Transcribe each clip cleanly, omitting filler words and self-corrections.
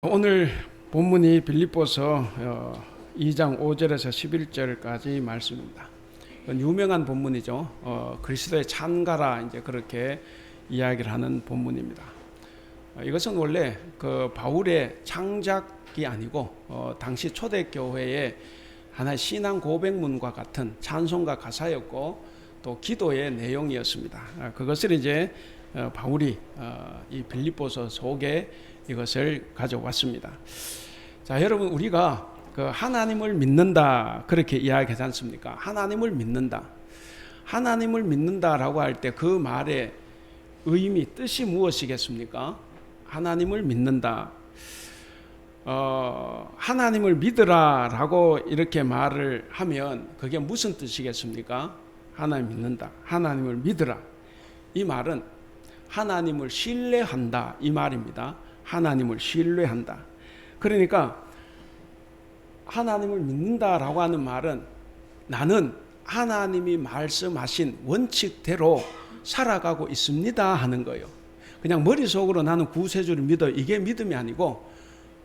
오늘 본문이 빌립보서 2장 5절에서 11절까지 말씀입니다. 유명한 본문이죠. 그리스도의 찬가라 이제 그렇게 이야기를 하는 본문입니다. 이것은 원래 그 바울의 창작이 아니고 당시 초대교회의 하나의 신앙 고백문과 같은 찬송가 가사였고 또 기도의 내용이었습니다. 그것을 이제 바울이 이 빌립보서 속에 이것을 가져왔습니다. 자, 여러분, 우리가 그 하나님을 믿는다 그렇게 이야기하지 않습니까? 하나님을 믿는다. 하나님을 믿는다라고 할 때 그 말의 의미, 뜻이 무엇이겠습니까? 하나님을 믿는다. 하나님을 믿으라라고 이렇게 말을 하면 그게 무슨 뜻이겠습니까? 하나님 믿는다. 하나님을 믿으라. 이 말은 하나님을 신뢰한다 이 말입니다. 하나님을 신뢰한다. 그러니까 하나님을 믿는다라고 하는 말은 나는 하나님이 말씀하신 원칙대로 살아가고 있습니다 하는 거예요. 그냥 머릿속으로 나는 구세주를 믿어 이게 믿음이 아니고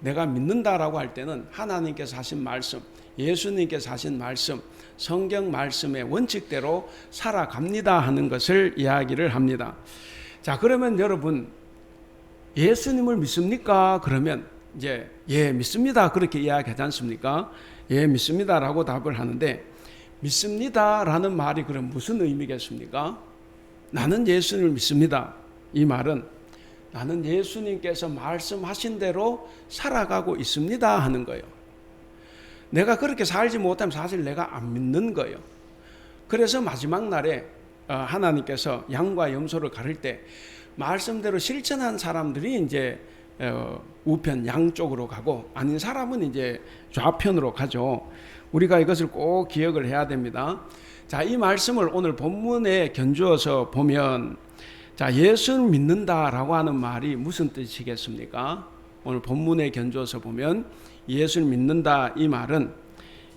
내가 믿는다라고 할 때는 하나님께서 하신 말씀, 예수님께서 하신 말씀, 성경 말씀의 원칙대로 살아갑니다 하는 것을 이야기를 합니다. 자, 그러면 여러분 예수님을 믿습니까? 그러면 이제 예 믿습니다 그렇게 이야기하지 않습니까? 예 믿습니다라고 답을 하는데 믿습니다라는 말이 그럼 무슨 의미겠습니까? 나는 예수님을 믿습니다. 이 말은 나는 예수님께서 말씀하신 대로 살아가고 있습니다 하는 거예요. 내가 그렇게 살지 못하면 사실 내가 안 믿는 거예요. 그래서 마지막 날에 하나님께서 양과 염소를 가를 때 말씀대로 실천한 사람들이 이제 우편 양쪽으로 가고 아닌 사람은 이제 좌편으로 가죠. 우리가 이것을 꼭 기억을 해야 됩니다. 자, 이 말씀을 오늘 본문에 견주어서 보면 자, 예수를 믿는다라고 하는 말이 무슨 뜻이겠습니까? 오늘 본문에 견주어서 보면 예수를 믿는다 이 말은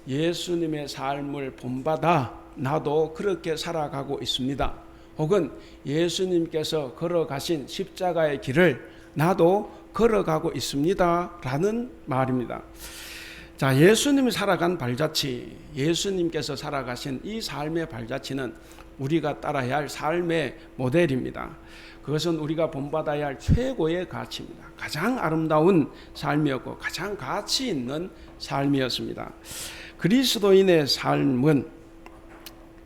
예수님의 삶을 본받아 나도 그렇게 살아가고 있습니다. 혹은 예수님께서 걸어가신 십자가의 길을 나도 걸어가고 있습니다 라는 말입니다. 자, 예수님이 살아간 발자취, 예수님께서 살아가신 이 삶의 발자취는 우리가 따라야 할 삶의 모델입니다. 그것은 우리가 본받아야 할 최고의 가치입니다. 가장 아름다운 삶이었고 가장 가치 있는 삶이었습니다. 그리스도인의 삶은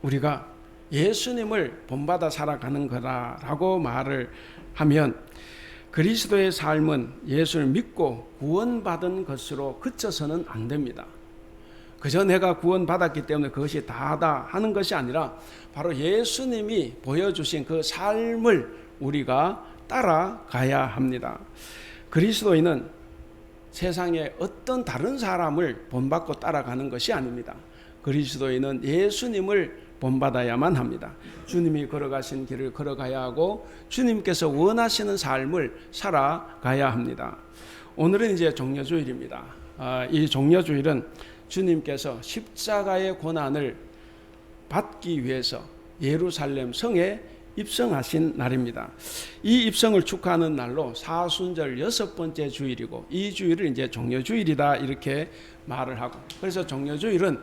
우리가 예수님을 본받아 살아가는 거라고 말을 하면 그리스도의 삶은 예수를 믿고 구원받은 것으로 그쳐서는 안 됩니다. 그저 내가 구원받았기 때문에 그것이 다다 하는 것이 아니라 바로 예수님이 보여주신 그 삶을 우리가 따라가야 합니다. 그리스도인은 세상에 어떤 다른 사람을 본받고 따라가는 것이 아닙니다. 그리스도인은 예수님을 본받아야만 합니다. 주님이 걸어가신 길을 걸어가야 하고 주님께서 원하시는 삶을 살아가야 합니다. 오늘은 이제 종려주일입니다. 이 종려주일은 주님께서 십자가의 고난을 받기 위해서 예루살렘 성에 입성하신 날입니다. 이 입성을 축하하는 날로 사순절 6번째 주일이고 이 주일을 이제 종려주일이다 이렇게 말을 하고 그래서 종려주일은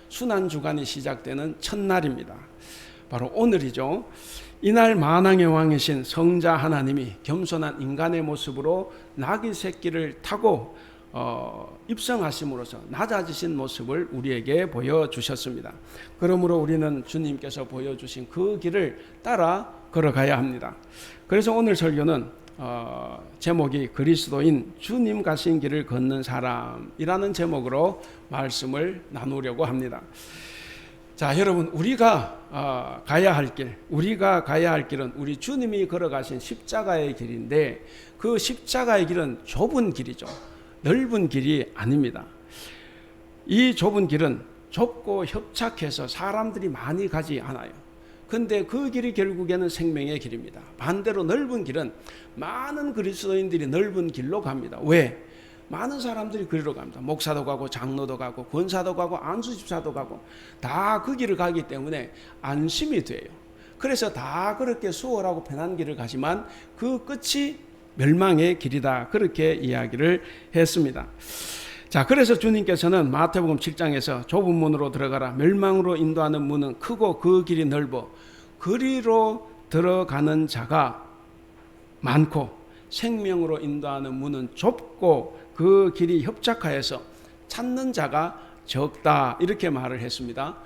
순환주간이 시작되는 첫날입니다. 바로 오늘이죠. 이날 만왕의 왕이신 성자 하나님이 겸손한 인간의 모습으로 나귀 새끼를 타고 입성하심으로써 낮아지신 모습을 우리에게 보여주셨습니다. 그러므로 우리는 주님께서 보여주신 그 길을 따라 걸어가야 합니다. 그래서 오늘 설교는 제목이 그리스도인 주님 가신 길을 걷는 사람이라는 제목으로 말씀을 나누려고 합니다. 자, 여러분, 우리가 가야 할 길은 우리 주님이 걸어가신 십자가의 길인데 그 십자가의 길은 좁은 길이죠. 넓은 길이 아닙니다. 이 좁은 길은 좁고 협착해서 사람들이 많이 가지 않아요. 근데 그 길이 결국에는 생명의 길입니다. 반대로 넓은 길은 많은 그리스도인들이 넓은 길로 갑니다. 왜? 많은 사람들이 그리로 갑니다. 목사도 가고 장로도 가고 권사도 가고 안수집사도 가고 다 그 길을 가기 때문에 안심이 돼요. 그래서 다 그렇게 수월하고 편한 길을 가지만 그 끝이 멸망의 길이다. 그렇게 이야기를 했습니다. 자, 그래서 주님께서는 마태복음 7장에서 좁은 문으로 들어가라. 멸망으로 인도하는 문은 크고 그 길이 넓어 그리로 들어가는 자가 많고 생명으로 인도하는 문은 좁고 그 길이 협착하여서 찾는 자가 적다. 이렇게 말을 했습니다.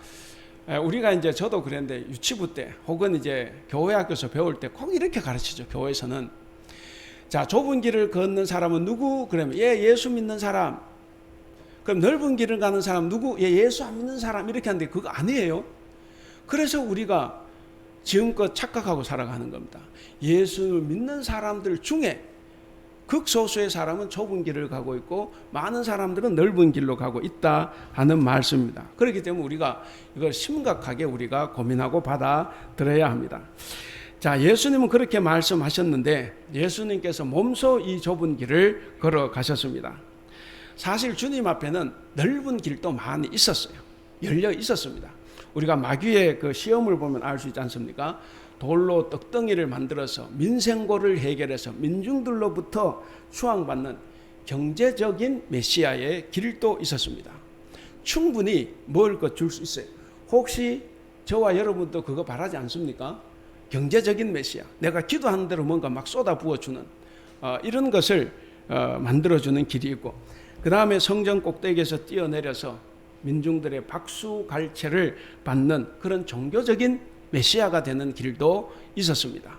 우리가 이제 저도 그랬는데 유치부 때 혹은 이제 교회 학교에서 배울 때 꼭 이렇게 가르치죠. 교회에서는 자, 좁은 길을 걷는 사람은 누구? 그러면 예수 믿는 사람. 그럼 넓은 길을 가는 사람 누구? 예수 안 믿는 사람. 이렇게 하는데 그거 아니에요. 그래서 우리가 지금껏 착각하고 살아가는 겁니다. 예수를 믿는 사람들 중에 극소수의 사람은 좁은 길을 가고 있고 많은 사람들은 넓은 길로 가고 있다 하는 말씀입니다. 그렇기 때문에 우리가 이걸 심각하게 우리가 고민하고 받아들여야 합니다. 자, 예수님은 그렇게 말씀하셨는데 예수님께서 몸소 이 좁은 길을 걸어가셨습니다. 사실 주님 앞에는 넓은 길도 많이 있었어요. 열려 있었습니다. 우리가 마귀의 그 시험을 보면 알 수 있지 않습니까? 돌로 떡덩이를 만들어서 민생고를 해결해서 민중들로부터 추앙받는 경제적인 메시아의 길도 있었습니다. 충분히 먹을 것 줄 수 있어요. 혹시 저와 여러분도 그거 바라지 않습니까? 경제적인 메시아, 내가 기도하는 대로 뭔가 막 쏟아 부어주는 이런 것을 만들어주는 길이 있고, 그 다음에 성전 꼭대기에서 뛰어내려서 민중들의 박수 갈채를 받는 그런 종교적인 메시아가 되는 길도 있었습니다.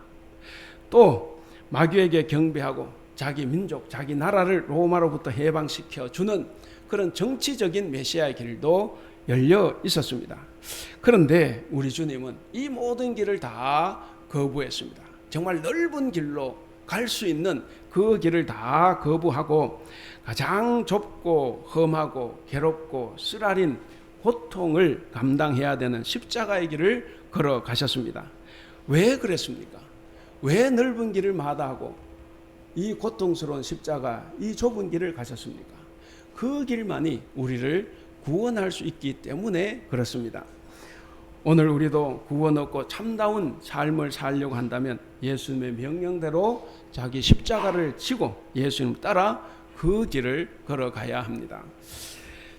또 마귀에게 경배하고 자기 민족, 자기 나라를 로마로부터 해방시켜 주는 그런 정치적인 메시아의 길도 열려 있었습니다. 그런데 우리 주님은 이 모든 길을 다 거부했습니다. 정말 넓은 길로 갈 수 있는 그 길을 다 거부하고 가장 좁고 험하고 괴롭고 쓰라린 고통을 감당해야 되는 십자가의 길을 걸어가셨습니다. 왜 그랬습니까? 왜 넓은 길을 마다하고 이 고통스러운 십자가, 이 좁은 길을 가셨습니까? 그 길만이 우리를 구원할 수 있기 때문에 그렇습니다. 오늘 우리도 구원 얻고 참다운 삶을 살려고 한다면 예수님의 명령대로 자기 십자가를 지고 예수님 따라 그 길을 걸어가야 합니다.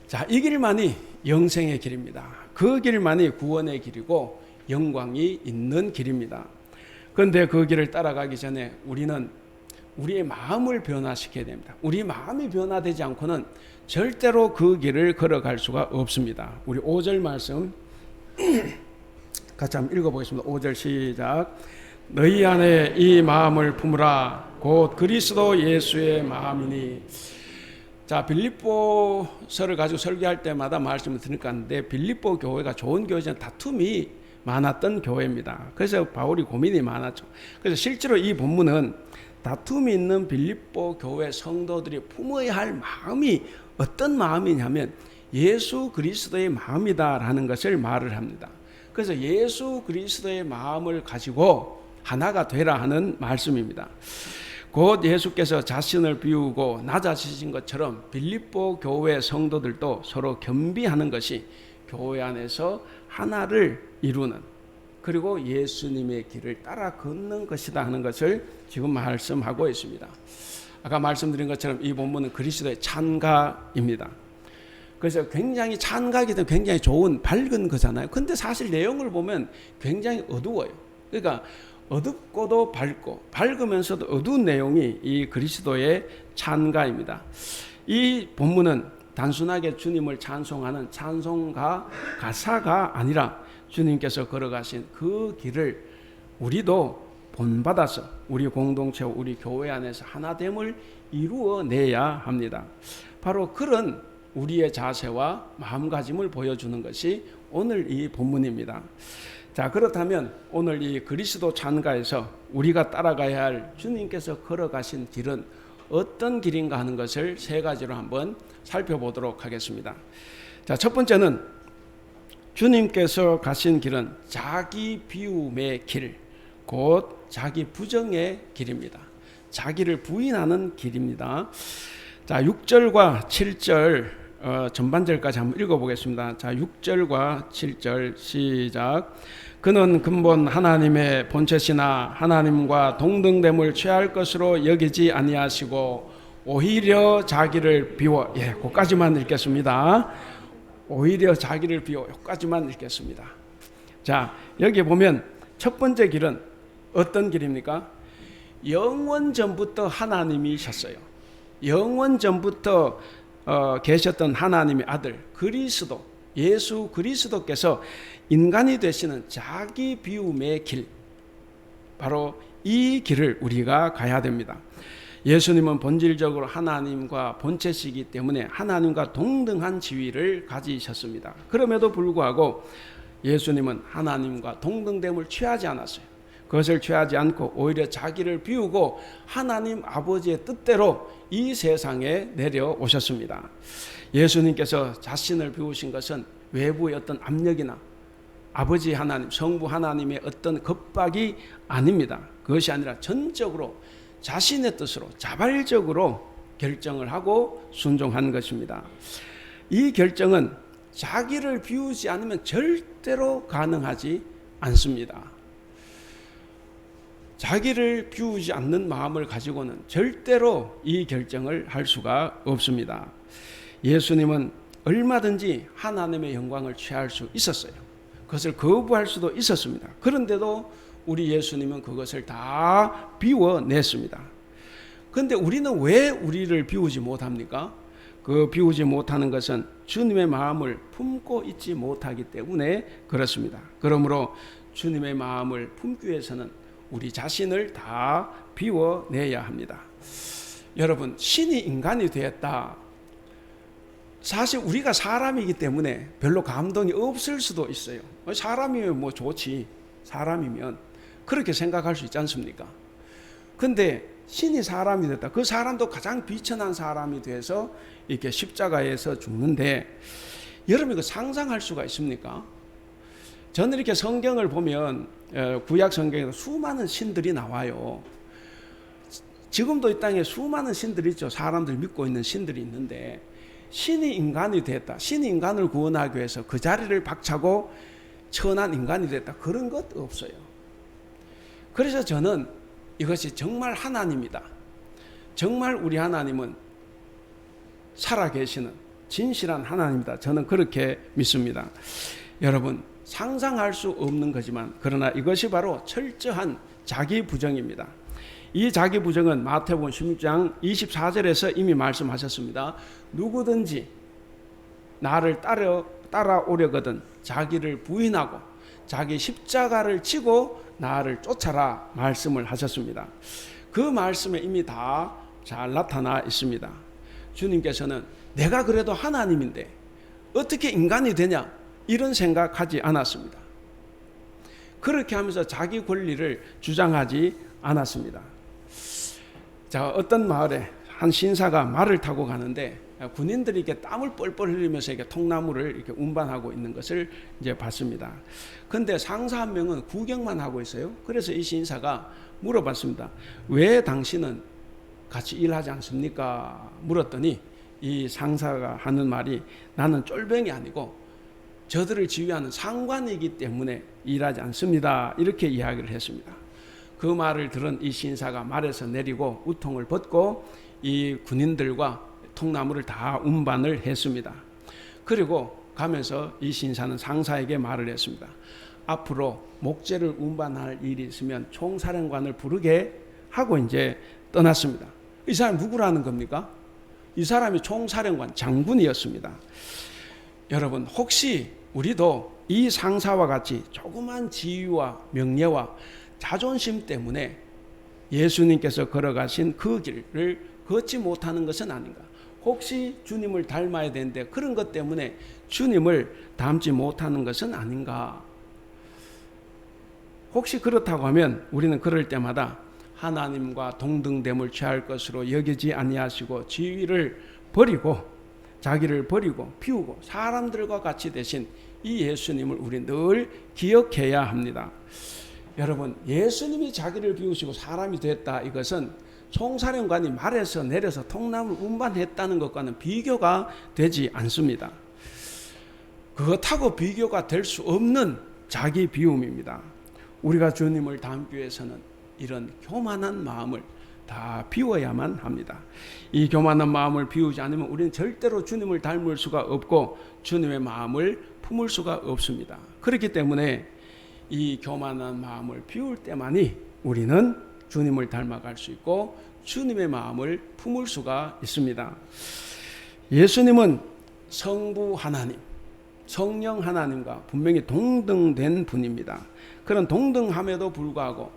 자, 이 길만이 영생의 길입니다. 그 길만이 구원의 길이고 영광이 있는 길입니다. 그런데 그 길을 따라가기 전에 우리는 우리의 마음을 변화시켜야 됩니다. 우리 마음이 변화되지 않고는 절대로 그 길을 걸어갈 수가 없습니다. 우리 5절 말씀 같이 한번 읽어보겠습니다. 5절 시작. 너희 안에 이 마음을 품으라. 곧 그리스도 예수의 마음이니. 자, 빌립보서를 가지고 설교할 때마다 말씀을 드릴까 하는데 빌립보 교회가 좋은 교회지만 다툼이 많았던 교회입니다. 그래서 바울이 고민이 많았죠. 그래서 실제로 이 본문은 다툼이 있는 빌립보 교회 성도들이 품어야 할 마음이 어떤 마음이냐면 예수 그리스도의 마음이다라는 것을 말을 합니다. 그래서 예수 그리스도의 마음을 가지고 하나가 되라 하는 말씀입니다. 곧 예수께서 자신을 비우고 낮아지신 것처럼 빌립보 교회 성도들도 서로 겸비하는 것이 교회 안에서 하나를 이루는, 그리고 예수님의 길을 따라 걷는 것이다 하는 것을 지금 말씀하고 있습니다. 아까 말씀드린 것처럼 이 본문은 그리스도의 찬가입니다. 그래서 굉장히 찬가기도 굉장히 좋은 밝은 거잖아요. 근데 사실 내용을 보면 굉장히 어두워요. 그러니까 어둡고도 밝고 밝으면서도 어두운 내용이 이 그리스도의 찬가입니다. 이 본문은 단순하게 주님을 찬송하는 찬송가 가사가 아니라 주님께서 걸어가신 그 길을 우리도 본받아서 우리 공동체와 우리 교회 안에서 하나됨을 이루어내야 합니다. 바로 그런 우리의 자세와 마음가짐을 보여주는 것이 오늘 이 본문입니다. 자, 그렇다면 오늘 이 그리스도 찬가에서 우리가 따라가야 할 주님께서 걸어가신 길은 어떤 길인가 하는 것을 세 가지로 한번 살펴보도록 하겠습니다. 자, 첫 번째는 주님께서 가신 길은 자기 비움의 길, 곧 자기 부정의 길입니다. 자기를 부인하는 길입니다. 자, 6절과 7절 전반절까지 한번 읽어보겠습니다. 자, 6절과 7절 시작. 그는 근본 하나님의 본체시나 하나님과 동등됨을 취할 것으로 여기지 아니하시고 오히려 자기를 비워, 그까지만 읽겠습니다. 오히려 자기를 비워, 여기까지만 읽겠습니다. 자, 여기 보면 첫 번째 길은 어떤 길입니까? 영원 전부터 하나님이셨어요. 영원 전부터 계셨던 하나님의 아들 그리스도, 예수 그리스도께서 인간이 되시는 자기 비움의 길, 바로 이 길을 우리가 가야 됩니다. 예수님은 본질적으로 하나님과 본체시기 때문에 하나님과 동등한 지위를 가지셨습니다. 그럼에도 불구하고 예수님은 하나님과 동등됨을 취하지 않았어요. 그것을 취하지 않고 오히려 자기를 비우고 하나님 아버지의 뜻대로 이 세상에 내려오셨습니다. 예수님께서 자신을 비우신 것은 외부의 어떤 압력이나 아버지 하나님, 성부 하나님의 어떤 겁박이 아닙니다. 그것이 아니라 전적으로 자신의 뜻으로 자발적으로 결정을 하고 순종한 것입니다. 이 결정은 자기를 비우지 않으면 절대로 가능하지 않습니다. 자기를 비우지 않는 마음을 가지고는 절대로 이 결정을 할 수가 없습니다. 예수님은 얼마든지 하나님의 영광을 취할 수 있었어요. 그것을 거부할 수도 있었습니다. 그런데도 우리 예수님은 그것을 다 비워냈습니다. 그런데 우리는 왜 우리를 비우지 못합니까? 그 비우지 못하는 것은 주님의 마음을 품고 있지 못하기 때문에 그렇습니다. 그러므로 주님의 마음을 품기 위해서는 우리 자신을 다 비워내야 합니다. 여러분, 신이 인간이 되었다. 사실 우리가 사람이기 때문에 별로 감동이 없을 수도 있어요. 사람이면 뭐 좋지, 사람이면 그렇게 생각할 수 있지 않습니까? 근데 신이 사람이 됐다. 그 사람도 가장 비천한 사람이 돼서 이렇게 십자가에서 죽는데, 여러분 이거 상상할 수가 있습니까? 저는 이렇게 성경을 보면 구약 성경에도 수많은 신들이 나와요. 지금도 이 땅에 수많은 신들이 있죠. 사람들 믿고 있는 신들이 있는데, 신이 인간이 됐다, 신이 인간을 구원하기 위해서 그 자리를 박차고 천한 인간이 됐다, 그런 것 없어요. 그래서 저는 이것이 정말 하나님이다, 정말 우리 하나님은 살아계시는 진실한 하나님이다, 저는 그렇게 믿습니다. 여러분, 상상할 수 없는 거지만 그러나 이것이 바로 철저한 자기 부정입니다. 이 자기 부정은 마태복음 16장 24절에서 이미 말씀하셨습니다. 누구든지 나를 따라오려거든 자기를 부인하고 자기 십자가를 지고 나를 쫓아라 말씀을 하셨습니다. 그 말씀에 이미 다 잘 나타나 있습니다. 주님께서는 내가 그래도 하나님인데 어떻게 인간이 되냐, 이런 생각하지 않았습니다. 그렇게 하면서 자기 권리를 주장하지 않았습니다. 자, 어떤 마을에 한 신사가 말을 타고 가는데 군인들이 이렇게 땀을 뻘뻘 흘리면서 이렇게 통나무를 이렇게 운반하고 있는 것을 이제 봤습니다. 그런데 상사 한 명은 구경만 하고 있어요. 그래서 이 신사가 물어봤습니다. 왜 당신은 같이 일하지 않습니까? 물었더니 이 상사가 하는 말이, 나는 쫄병이 아니고 저들을 지휘하는 상관이기 때문에 일하지 않습니다, 이렇게 이야기를 했습니다. 그 말을 들은 이 신사가 말에서 내리고 우통을 벗고 이 군인들과 통나무를 다 운반을 했습니다. 그리고 가면서 이 신사는 상사에게 말을 했습니다. 앞으로 목재를 운반할 일이 있으면 총사령관을 부르게 하고 이제 떠났습니다. 이 사람 누구라는 겁니까? 이 사람이 총사령관, 장군이었습니다. 여러분, 혹시 우리도 이 상사와 같이 조그만 지위와 명예와 자존심 때문에 예수님께서 걸어가신 그 길을 걷지 못하는 것은 아닌가? 혹시 주님을 닮아야 되는데 그런 것 때문에 주님을 닮지 못하는 것은 아닌가? 혹시 그렇다고 하면 우리는 그럴 때마다 하나님과 동등됨을 취할 것으로 여기지 아니하시고 지위를 버리고 자기를 버리고 비우고 사람들과 같이 되신 이 예수님을 우리 늘 기억해야 합니다. 여러분, 예수님이 자기를 비우시고 사람이 됐다, 이것은 송사령관이 말에서 내려서 통나무를 운반했다는 것과는 비교가 되지 않습니다. 그것하고 비교가 될 수 없는 자기 비움입니다. 우리가 주님을 닮기 위해서는 이런 교만한 마음을 다 비워야만 합니다. 이 교만한 마음을 비우지 않으면 우리는 절대로 주님을 닮을 수가 없고 주님의 마음을 품을 수가 없습니다. 그렇기 때문에 이 교만한 마음을 비울 때만이 우리는 주님을 닮아갈 수 있고 주님의 마음을 품을 수가 있습니다. 예수님은 성부 하나님, 성령 하나님과 분명히 동등된 분입니다. 그런 동등함에도 불구하고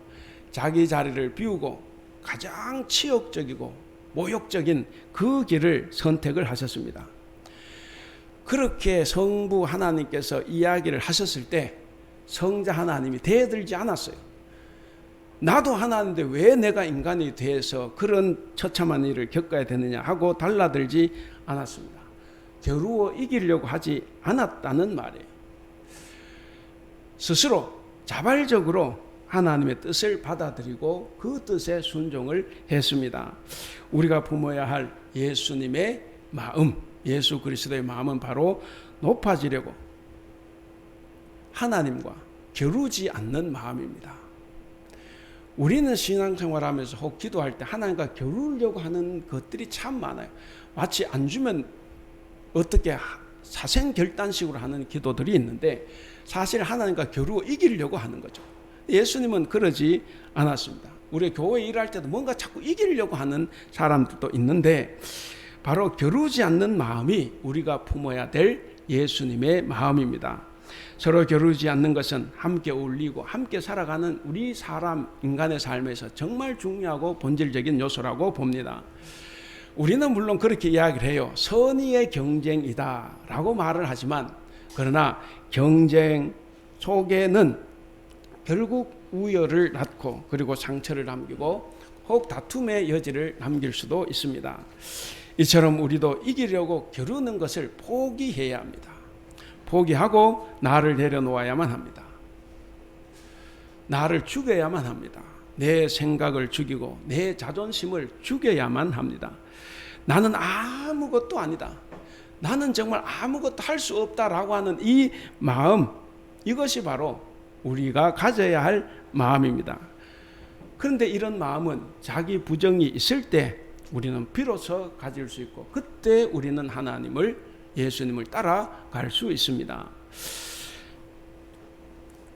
자기 자리를 비우고 가장 치욕적이고 모욕적인 그 길을 선택을 하셨습니다. 그렇게 성부 하나님께서 이야기를 하셨을 때 성자 하나님이 대들지 않았어요. 나도 하나님인데 왜 내가 인간이 돼서 그런 처참한 일을 겪어야 되느냐 하고 달라들지 않았습니다. 겨루어 이기려고 하지 않았다는 말이에요. 스스로 자발적으로 하나님의 뜻을 받아들이고 그 뜻에 순종을 했습니다. 우리가 품어야 할 예수님의 마음, 예수 그리스도의 마음은 바로 높아지려고 하나님과 겨루지 않는 마음입니다. 우리는 신앙생활하면서 혹 기도할 때 하나님과 겨루려고 하는 것들이 참 많아요. 마치 안 주면 어떻게 사생결단식으로 하는 기도들이 있는데 사실 하나님과 겨루어 이기려고 하는 거죠. 예수님은 그러지 않았습니다. 우리 교회 일할 때도 뭔가 자꾸 이기려고 하는 사람들도 있는데 바로 겨루지 않는 마음이 우리가 품어야 될 예수님의 마음입니다. 서로 겨루지 않는 것은 함께 어울리고 함께 살아가는 우리 사람 인간의 삶에서 정말 중요하고 본질적인 요소라고 봅니다. 우리는 물론 그렇게 이야기를 해요. 선의의 경쟁이다 라고 말을 하지만 그러나 경쟁 속에는 결국 우열을 낳고 그리고 상처를 남기고 혹 다툼의 여지를 남길 수도 있습니다. 이처럼 우리도 이기려고 겨루는 것을 포기해야 합니다. 포기하고 나를 내려놓아야만 합니다. 나를 죽여야만 합니다. 내 생각을 죽이고 내 자존심을 죽여야만 합니다. 나는 아무것도 아니다. 나는 정말 아무것도 할 수 없다라고 하는 이 마음, 이것이 바로 우리가 가져야 할 마음입니다. 그런데 이런 마음은 자기 부정이 있을 때 우리는 비로소 가질 수 있고 그때 우리는 하나님을 예수님을 따라갈 수 있습니다.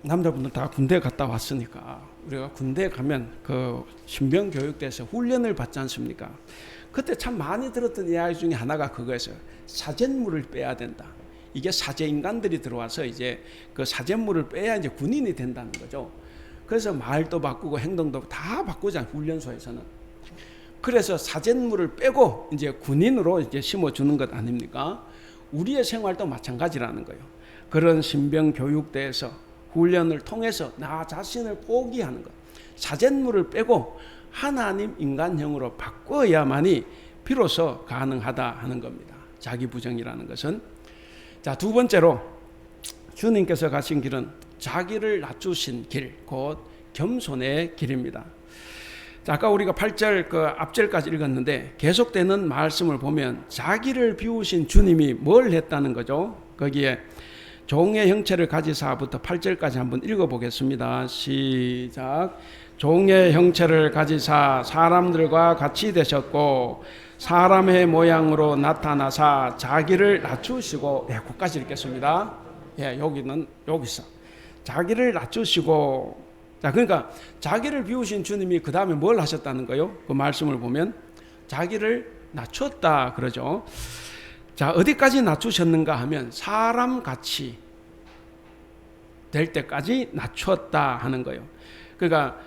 남자분들 다 군대 갔다 왔으니까 우리가 군대 가면 그 신병 교육대에서 훈련을 받지 않습니까? 그때 참 많이 들었던 이야기 중에 하나가 그거였어요. 사제물을 빼야 된다. 이게 사제 인간들이 들어와서 이제 그 사제물을 빼야 이제 군인이 된다는 거죠. 그래서 말도 바꾸고 행동도 다 바꾸잖아요. 훈련소에서는. 그래서 사제물을 빼고 이제 군인으로 이제 심어주는 것 아닙니까? 우리의 생활도 마찬가지라는 거예요. 그런 신병 교육대에서 훈련을 통해서 나 자신을 포기하는 것. 사제물을 빼고 하나님 인간형으로 바꿔야만이 비로소 가능하다 하는 겁니다. 자기 부정이라는 것은. 자, 두 번째로 주님께서 가신 길은 자기를 낮추신 길, 곧 겸손의 길입니다. 자, 아까 우리가 8절 그 앞절까지 읽었는데 계속되는 말씀을 보면 자기를 비우신 주님이 뭘 했다는 거죠? 거기에 종의 형체를 가지사부터 8절까지 한번 읽어보겠습니다. 시작. 종의 형체를 가지사 사람들과 같이 되셨고 사람의 모양으로 나타나사 자기를 낮추시고, 거기까지 읽겠습니다. 여기는 여기서 자기를 낮추시고, 자, 그러니까 자기를 비우신 주님이 그 다음에 뭘 하셨다는 거요? 그 말씀을 보면 자기를 낮췄다 그러죠. 자, 어디까지 낮추셨는가 하면 사람같이 될 때까지 낮췄다 하는 거예요. 그러니까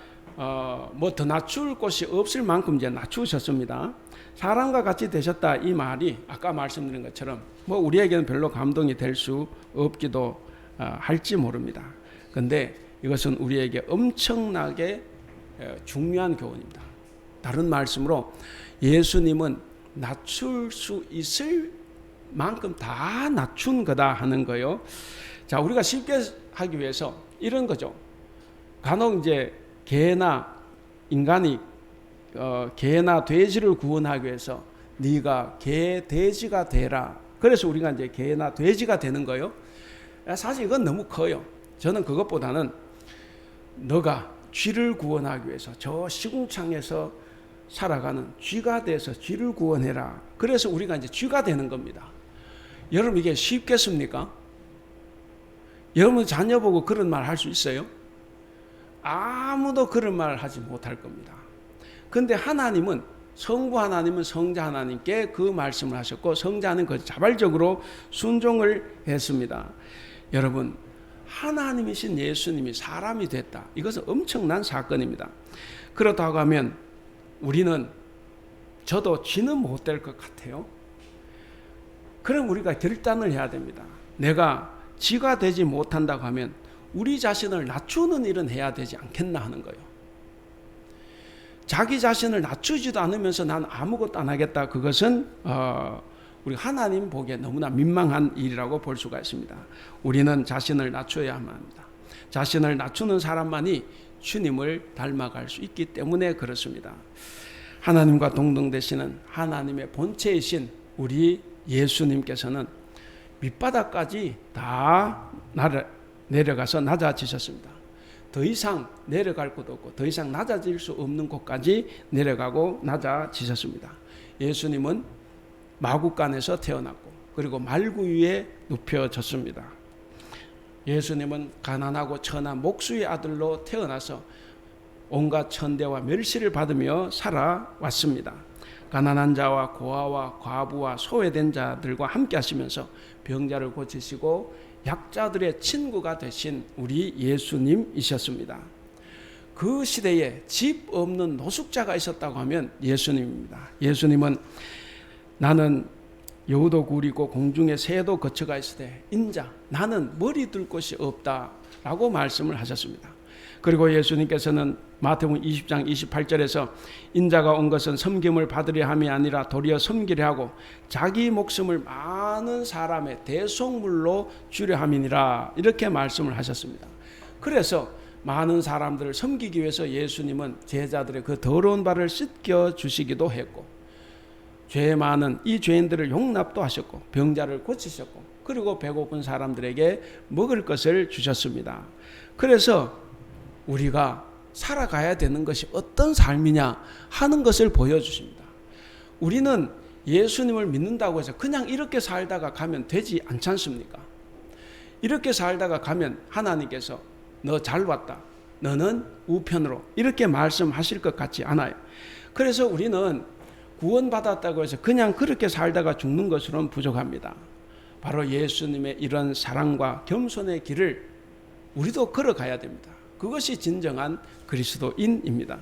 뭐 더 낮출 곳이 없을 만큼 이제 낮추셨습니다. 사람과 같이 되셨다 이 말이 아까 말씀드린 것처럼 뭐 우리에게는 별로 감동이 될 수 없기도 할지 모릅니다. 그런데 이것은 우리에게 엄청나게 중요한 교훈입니다. 다른 말씀으로 예수님은 낮출 수 있을 만큼 다 낮춘 거다 하는 거예요. 자, 우리가 쉽게 하기 위해서 이런 거죠. 간혹 이제 개나 인간이 개나 돼지를 구원하기 위해서 네가 개, 돼지가 되라. 그래서 우리가 이제 개나 돼지가 되는 거예요. 사실 이건 너무 커요. 저는 그것보다는 너가 쥐를 구원하기 위해서 저 시궁창에서 살아가는 쥐가 돼서 쥐를 구원해라. 그래서 우리가 이제 쥐가 되는 겁니다. 여러분 이게 쉽겠습니까? 여러분 자녀 보고 그런 말 할 수 있어요? 아무도 그런 말 하지 못할 겁니다. 근데 하나님은 성부 하나님은 성자 하나님께 그 말씀을 하셨고 성자는 그 자발적으로 순종을 했습니다. 여러분 하나님이신 예수님이 사람이 됐다. 이것은 엄청난 사건입니다. 그렇다고 하면 우리는 저도 쥐는 못 될 것 같아요. 그럼 우리가 결단을 해야 됩니다. 내가 쥐가 되지 못한다고 하면 우리 자신을 낮추는 일은 해야 되지 않겠나 하는 거예요. 자기 자신을 낮추지도 않으면서 난 아무것도 안 하겠다. 그것은 우리 하나님 보기에 너무나 민망한 일이라고 볼 수가 있습니다. 우리는 자신을 낮춰야만 합니다. 자신을 낮추는 사람만이 주님을 닮아갈 수 있기 때문에 그렇습니다. 하나님과 동등되시는 하나님의 본체이신 우리 예수님께서는 밑바닥까지 다 내려가서 낮아지셨습니다. 더 이상 내려갈 곳도 없고 더 이상 낮아질 수 없는 곳까지 내려가고 낮아지셨습니다. 예수님은 마구간에서 태어났고 그리고 말구 위에 눕혀졌습니다. 예수님은 가난하고 천한 목수의 아들로 태어나서 온갖 천대와 멸시를 받으며 살아왔습니다. 가난한 자와 고아와 과부와 소외된 자들과 함께 하시면서 병자를 고치시고 약자들의 친구가 되신 우리 예수님이셨습니다. 그 시대에 집 없는 노숙자가 있었다고 하면 예수님입니다. 예수님은 나는 여우도 굴이고 공중에 새도 거처가 있으되 인자 나는 머리 둘 곳이 없다라고 말씀을 하셨습니다. 그리고 예수님께서는 마태복음 20장 28절에서 인자가 온 것은 섬김을 받으려 함이 아니라 도리어 섬기려 하고 자기 목숨을 많은 사람의 대속물로 주려 함이니라 이렇게 말씀을 하셨습니다. 그래서 많은 사람들을 섬기기 위해서 예수님은 제자들의 그 더러운 발을 씻겨 주시기도 했고 죄 많은 이 죄인들을 용납도 하셨고 병자를 고치셨고 그리고 배고픈 사람들에게 먹을 것을 주셨습니다. 그래서 우리가 살아가야 되는 것이 어떤 삶이냐 하는 것을 보여주십니다. 우리는 예수님을 믿는다고 해서 그냥 이렇게 살다가 가면 되지 않지 않습니까? 이렇게 살다가 가면 하나님께서 너 잘 왔다. 너는 우편으로 이렇게 말씀하실 것 같지 않아요. 그래서 우리는 구원받았다고 해서 그냥 그렇게 살다가 죽는 것으로는 부족합니다. 바로 예수님의 이런 사랑과 겸손의 길을 우리도 걸어가야 됩니다. 그것이 진정한 그리스도인입니다.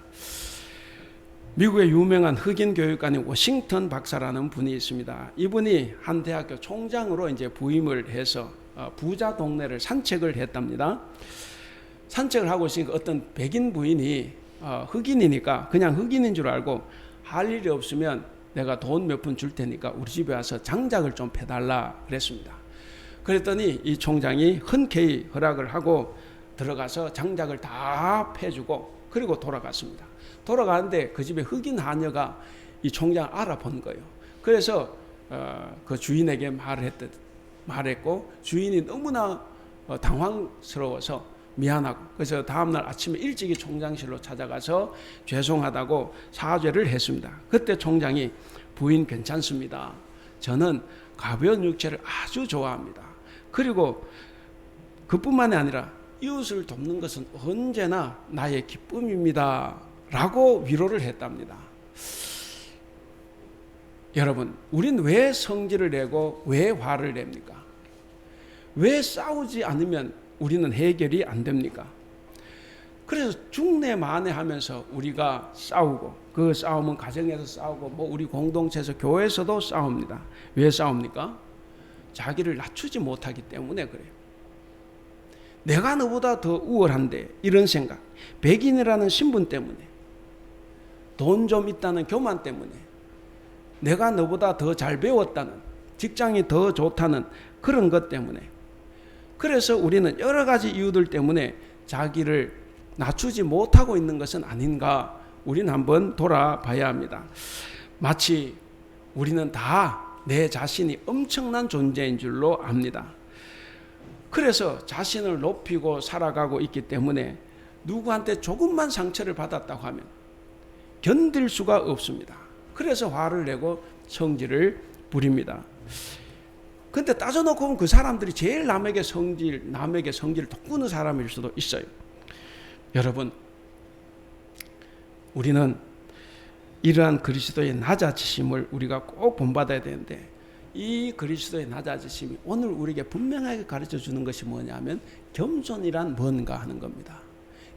미국의 유명한 흑인 교육관인 워싱턴 박사라는 분이 있습니다. 이분이 한 대학교 총장으로 이제 부임을 해서 부자 동네를 산책을 했답니다. 산책을 하고 있으니까 어떤 백인 부인이 흑인이니까 그냥 흑인인 줄 알고 할 일이 없으면 내가 돈 몇 푼 줄 테니까 우리 집에 와서 장작을 좀 패달라 그랬습니다. 그랬더니 이 총장이 흔쾌히 허락을 하고 들어가서 장작을 다 패주고 그리고 돌아갔습니다. 돌아가는데 그 집에 흑인 하녀가 이 총장을 알아본 거예요. 그래서 그 주인에게 말했고 주인이 너무나 당황스러워서 미안하고 그래서 다음날 아침에 일찍이 총장실로 찾아가서 죄송하다고 사죄를 했습니다. 그때 총장이 부인 괜찮습니다. 저는 가벼운 육체를 아주 좋아합니다. 그리고 그뿐만이 아니라 이웃을 돕는 것은 언제나 나의 기쁨입니다. 라고 위로를 했답니다. 여러분, 우린 왜 성질을 내고 왜 화를 냅니까? 왜 싸우지 않으면 우리는 해결이 안 됩니까? 그래서 중내 만에 하면서 우리가 싸우고 그 싸움은 가정에서 싸우고 뭐 우리 공동체에서 교회에서도 싸웁니다. 왜 싸웁니까? 자기를 낮추지 못하기 때문에 그래요. 내가 너보다 더 우월한데 이런 생각, 백인이라는 신분 때문에, 돈 좀 있다는 교만 때문에, 내가 너보다 더 잘 배웠다는, 직장이 더 좋다는 그런 것 때문에, 그래서 우리는 여러 가지 이유들 때문에 자기를 낮추지 못하고 있는 것은 아닌가 우리는 한번 돌아봐야 합니다. 마치 우리는 다 내 자신이 엄청난 존재인 줄로 압니다. 그래서 자신을 높이고 살아가고 있기 때문에 누구한테 조금만 상처를 받았다고 하면 견딜 수가 없습니다. 그래서 화를 내고 성질을 부립니다. 근데 따져놓고 보면 그 사람들이 제일 남에게 성질을 돋구는 사람일 수도 있어요. 여러분, 우리는 이러한 그리스도의 낮아지심을 우리가 꼭 본받아야 되는데, 이 그리스도의 낮아지심이 오늘 우리에게 분명하게 가르쳐 주는 것이 뭐냐면 겸손이란 뭔가 하는 겁니다.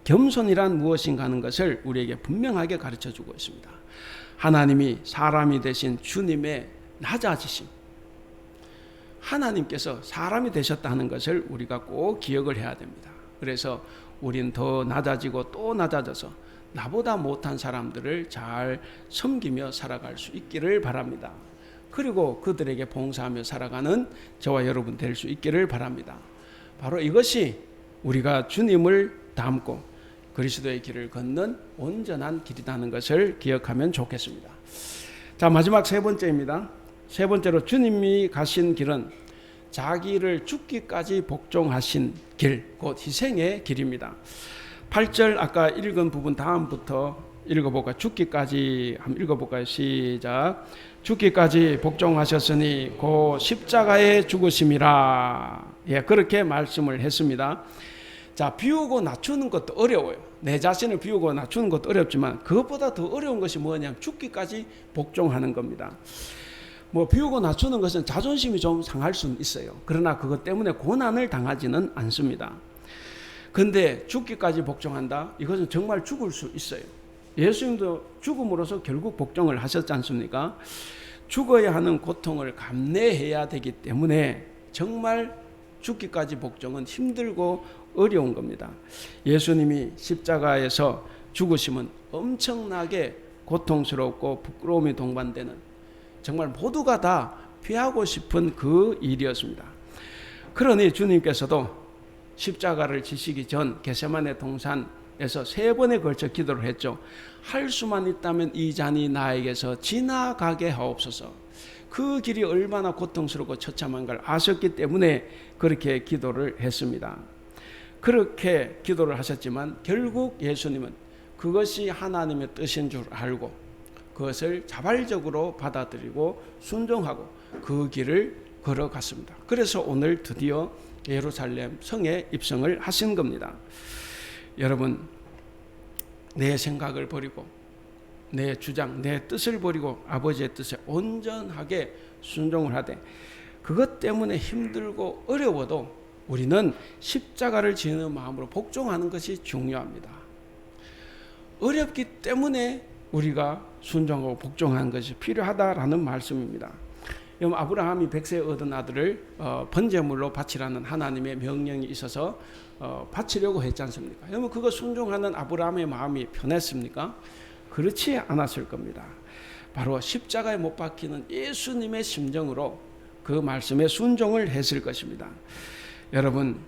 겸손이란 무엇인가 하는 것을 우리에게 분명하게 가르쳐 주고 있습니다. 하나님이 사람이 되신 주님의 낮아지심, 하나님께서 사람이 되셨다는 것을 우리가 꼭 기억을 해야 됩니다. 그래서 우린 더 낮아지고 또 낮아져서 나보다 못한 사람들을 잘 섬기며 살아갈 수 있기를 바랍니다. 그리고 그들에게 봉사하며 살아가는 저와 여러분 될 수 있기를 바랍니다. 바로 이것이 우리가 주님을 닮고 그리스도의 길을 걷는 온전한 길이라는 것을 기억하면 좋겠습니다. 자, 마지막 세 번째입니다. 세 번째로 주님이 가신 길은 자기를 죽기까지 복종하신 길, 곧 희생의 길입니다. 8절 아까 읽은 부분 다음부터 읽어볼까요? 죽기까지 한번 읽어볼까요? 시작. 죽기까지 복종하셨으니 곧 십자가에 죽으심이라. 예, 그렇게 말씀을 했습니다. 자, 비우고 낮추는 것도 어려워요. 내 자신을 비우고 낮추는 것도 어렵지만 그것보다 더 어려운 것이 뭐냐면 죽기까지 복종하는 겁니다. 비우고 낮추는 것은 자존심이 좀 상할 수는 있어요. 그러나 그것 때문에 고난을 당하지는 않습니다. 근데 죽기까지 복종한다? 이것은 정말 죽을 수 있어요. 예수님도 죽음으로써 결국 복종을 하셨지 않습니까? 죽어야 하는 고통을 감내해야 되기 때문에 정말 죽기까지 복종은 힘들고 어려운 겁니다. 예수님이 십자가에서 죽으심은 엄청나게 고통스럽고 부끄러움이 동반되는, 정말 모두가 다 피하고 싶은 그 일이었습니다. 그러니 주님께서도 십자가를 지시기 전 겟세마네 동산에서 3번에 걸쳐 기도를 했죠. 할 수만 있다면 이 잔이 나에게서 지나가게 하옵소서. 그 길이 얼마나 고통스럽고 처참한 걸 아셨기 때문에 그렇게 기도를 했습니다. 그렇게 기도를 하셨지만 결국 예수님은 그것이 하나님의 뜻인 줄 알고 그것을 자발적으로 받아들이고 순종하고 그 길을 걸어갔습니다. 그래서 오늘 드디어 예루살렘 성에 입성을 하신 겁니다. 여러분, 내 생각을 버리고 내 주장, 내 뜻을 버리고 아버지의 뜻에 온전하게 순종을 하되, 그것 때문에 힘들고 어려워도 우리는 십자가를 지는 마음으로 복종하는 것이 중요합니다. 어렵기 때문에 우리가 순종하고 복종하는 것이 필요하다라는 말씀입니다. 아브라함이 100세 얻은 아들을 번제물로 바치라는 하나님의 명령이 있어서 바치려고 했지 않습니까? 여러분, 그거 순종하는 아브라함의 마음이 편했습니까? 그렇지 않았을 겁니다. 바로 십자가에 못 박히는 예수님의 심정으로 그 말씀에 순종을 했을 것입니다. 여러분,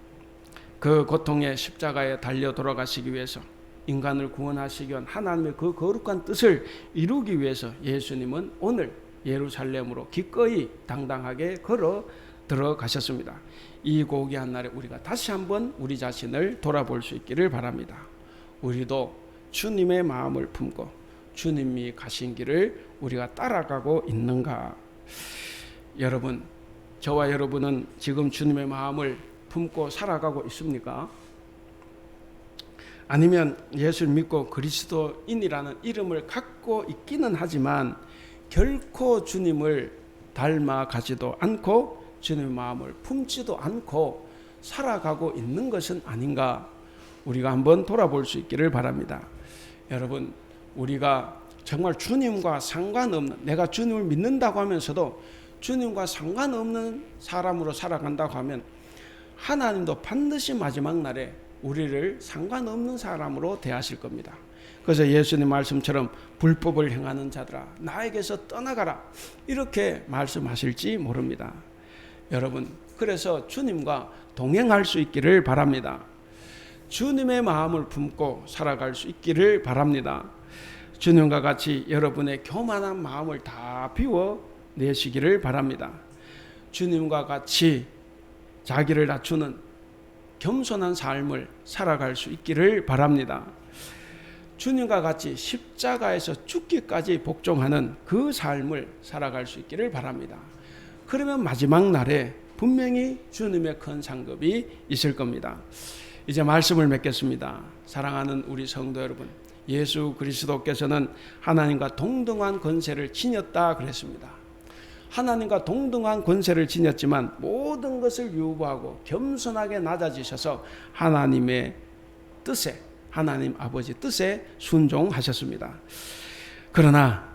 그 고통의 십자가에 달려 돌아가시기 위해서, 인간을 구원하시기 위한 하나님의 그 거룩한 뜻을 이루기 위해서 예수님은 오늘 예루살렘으로 기꺼이 당당하게 걸어 들어가셨습니다. 이 고귀한 날에 우리가 다시 한번 우리 자신을 돌아볼 수 있기를 바랍니다. 우리도 주님의 마음을 품고 주님이 가신 길을 우리가 따라가고 있는가? 여러분, 저와 여러분은 지금 주님의 마음을 품고 살아가고 있습니까? 아니면 예수를 믿고 그리스도인이라는 이름을 갖고 있기는 하지만 결코 주님을 닮아가지도 않고 주님의 마음을 품지도 않고 살아가고 있는 것은 아닌가? 우리가 한번 돌아볼 수 있기를 바랍니다. 여러분, 우리가 정말 주님과 상관없는, 내가 주님을 믿는다고 하면서도 주님과 상관없는 사람으로 살아간다고 하면 하나님도 반드시 마지막 날에 우리를 상관없는 사람으로 대하실 겁니다. 그래서 예수님 말씀처럼 불법을 행하는 자들아 나에게서 떠나가라, 이렇게 말씀하실지 모릅니다. 여러분, 그래서 주님과 동행할 수 있기를 바랍니다. 주님의 마음을 품고 살아갈 수 있기를 바랍니다. 주님과 같이 여러분의 교만한 마음을 다 비워내시기를 바랍니다. 주님과 같이 자기를 낮추는 겸손한 삶을 살아갈 수 있기를 바랍니다. 주님과 같이 십자가에서 죽기까지 복종하는 그 삶을 살아갈 수 있기를 바랍니다. 그러면 마지막 날에 분명히 주님의 큰 상급이 있을 겁니다. 이제 말씀을 맺겠습니다. 사랑하는 우리 성도 여러분, 예수 그리스도께서는 하나님과 동등한 권세를 지녔다 그랬습니다. 하나님과 동등한 권세를 지녔지만 모든 것을 유보하고 겸손하게 낮아지셔서 하나님의 뜻에, 하나님 아버지 뜻에 순종하셨습니다. 그러나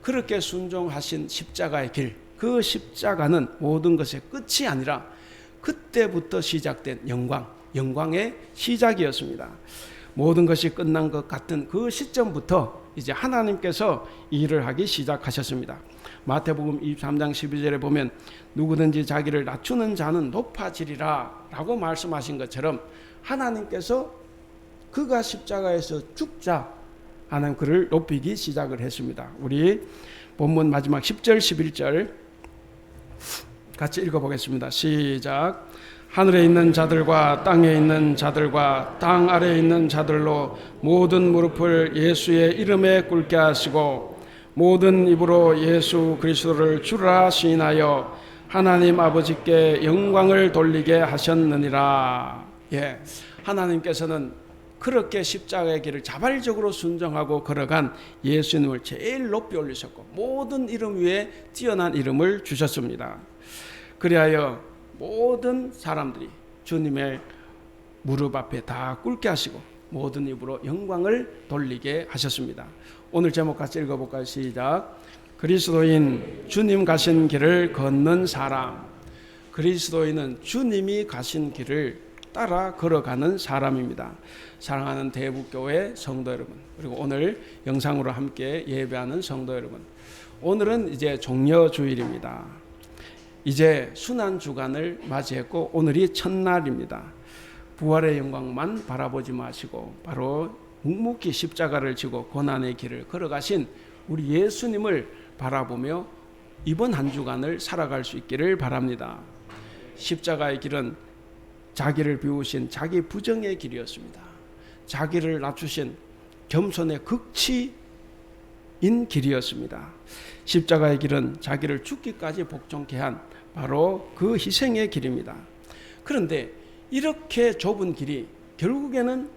그렇게 순종하신 십자가의 길, 그 십자가는 모든 것의 끝이 아니라 그때부터 시작된 영광의 시작이었습니다. 모든 것이 끝난 것 같은 그 시점부터 이제 하나님께서 일을 하기 시작하셨습니다. 마태복음 23장 12절에 보면 누구든지 자기를 낮추는 자는 높아지리라 라고 말씀하신 것처럼 하나님께서 그가 십자가에서 죽자 하는 그를 높이기 시작을 했습니다. 우리 본문 마지막 10절 11절 같이 읽어보겠습니다. 시작. 하늘에 있는 자들과 땅에 있는 자들과 땅 아래에 있는 자들로 모든 무릎을 예수의 이름에 꿇게 하시고 모든 입으로 예수 그리스도를 주라 시인하여 하나님 아버지께 영광을 돌리게 하셨느니라. 예, 하나님께서는 그렇게 십자가의 길을 자발적으로 순종하고 걸어간 예수님을 제일 높이 올리셨고 모든 이름 위에 뛰어난 이름을 주셨습니다. 그리하여 모든 사람들이 주님의 무릎 앞에 다 꿇게 하시고 모든 입으로 영광을 돌리게 하셨습니다. 오늘 제목 같이 읽어볼까요? 시작. 그리스도인 주님 가신 길을 걷는 사람. 그리스도인은 주님이 가신 길을 따라 걸어가는 사람입니다. 사랑하는 대북교회 성도 여러분, 그리고 오늘 영상으로 함께 예배하는 성도 여러분, 오늘은 이제 종려주일입니다. 이제 순환주간을 맞이했고 오늘이 첫날입니다. 부활의 영광만 바라보지 마시고 바로 묵묵히 십자가를 지고 고난의 길을 걸어가신 우리 예수님을 바라보며 이번 한 주간을 살아갈 수 있기를 바랍니다. 십자가의 길은 자기를 비우신 자기 부정의 길이었습니다. 자기를 낮추신 겸손의 극치인 길이었습니다. 십자가의 길은 자기를 죽기까지 복종케 한 바로 그 희생의 길입니다. 그런데 이렇게 좁은 길이 결국에는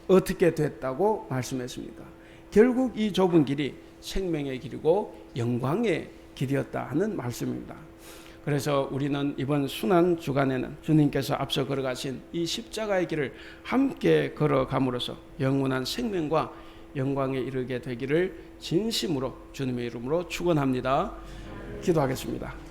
어떻게 됐다고 말씀했습니까? 결국 이 좁은 길이 생명의 길이고 영광의 길이었다 하는 말씀입니다. 그래서 우리는 이번 순환 주간에는 주님께서 앞서 걸어가신 이 십자가의 길을 함께 걸어감으로써 영원한 생명과 영광에 이르게 되기를 진심으로 주님의 이름으로 축원합니다. 기도하겠습니다.